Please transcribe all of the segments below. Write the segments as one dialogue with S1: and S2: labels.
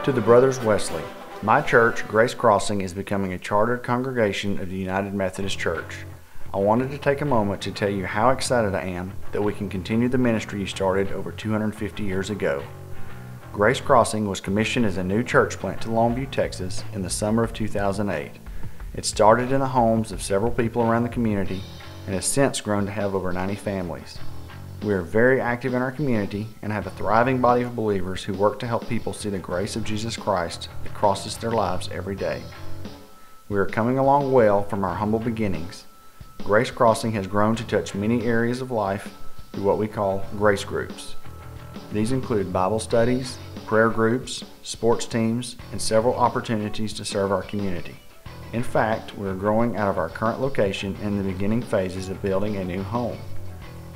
S1: To the Brothers Wesley, my church, Grace Crossing, is becoming a chartered congregation of the United Methodist Church. I wanted to take a moment to tell you how excited I am that we can continue the ministry you started over 250 years ago. Grace Crossing was commissioned as a new church plant to Longview, Texas in the summer of 2008. It started in the homes of several people around the community and has since grown to have over 90 families. We are very active in our community and have a thriving body of believers who work to help people see the grace of Jesus Christ that crosses their lives every day. We are coming along well from our humble beginnings. Grace Crossing has grown to touch many areas of life through what we call grace groups. These include Bible studies, prayer groups, sports teams, and several opportunities to serve our community. In fact, we are growing out of our current location in the beginning phases of building a new home.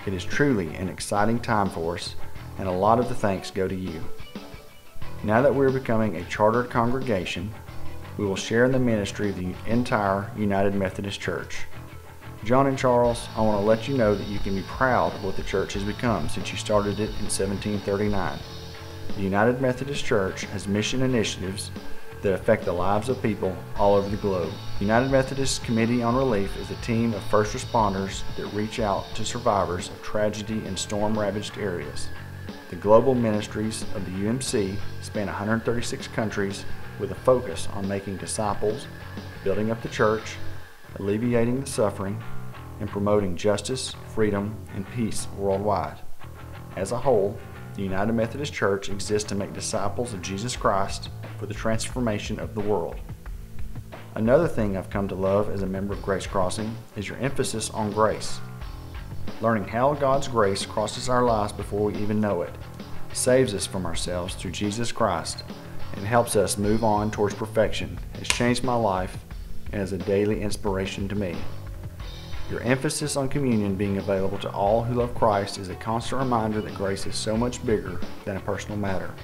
S1: It is truly an exciting time for us, and a lot of the thanks go to you. Now that we are becoming a chartered congregation, we will share in the ministry of the entire United Methodist Church. John and Charles, I want to let you know that you can be proud of what the church has become since you started it in 1739. The United Methodist Church has mission initiatives that affect the lives of people all over the globe. United Methodist Committee on Relief is a team of first responders that reach out to survivors of tragedy in storm-ravaged areas. The global ministries of the UMC span 136 countries with a focus on making disciples, building up the church, alleviating the suffering, and promoting justice, freedom, and peace worldwide. As a whole, the United Methodist Church exists to make disciples of Jesus Christ for the transformation of the world. Another thing I've come to love as a member of Grace Crossing is your emphasis on grace. Learning how God's grace crosses our lives before we even know it, saves us from ourselves through Jesus Christ, and helps us move on towards perfection has changed my life and is a daily inspiration to me. Your emphasis on communion being available to all who love Christ is a constant reminder that grace is so much bigger than a personal matter.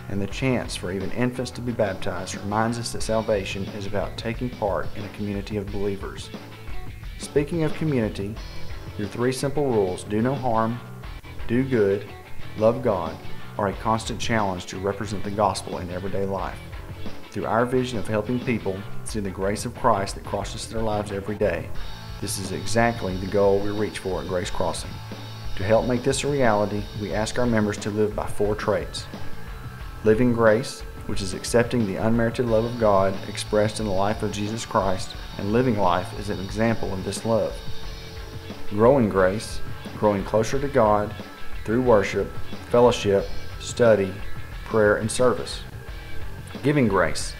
S1: And the chance for even infants to be baptized reminds us that salvation is about taking part in a community of believers. Speaking of community, your 3 simple rules, do no harm, do good, love God, are a constant challenge to represent the gospel in everyday life. Through our vision of helping people see the grace of Christ that crosses their lives every day, this is exactly the goal we reach for at Grace Crossing. To help make this a reality, we ask our members to live by 4 traits. Living grace, which is accepting the unmerited love of God expressed in the life of Jesus Christ, and living life is an example of this love. Growing grace, growing closer to God through worship, fellowship, study, prayer, and service. Giving grace,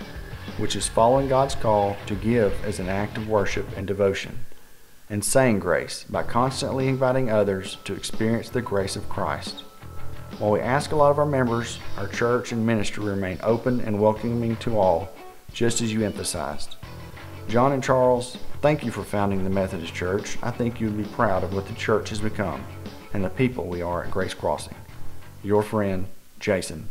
S1: which is following God's call to give as an act of worship and devotion. And saying grace by constantly inviting others to experience the grace of Christ. While we ask a lot of our members, our church and ministry remain open and welcoming to all, just as you emphasized. John and Charles, thank you for founding the Methodist Church. I think you'd be proud of what the church has become and the people we are at Grace Crossing. Your friend, Jason.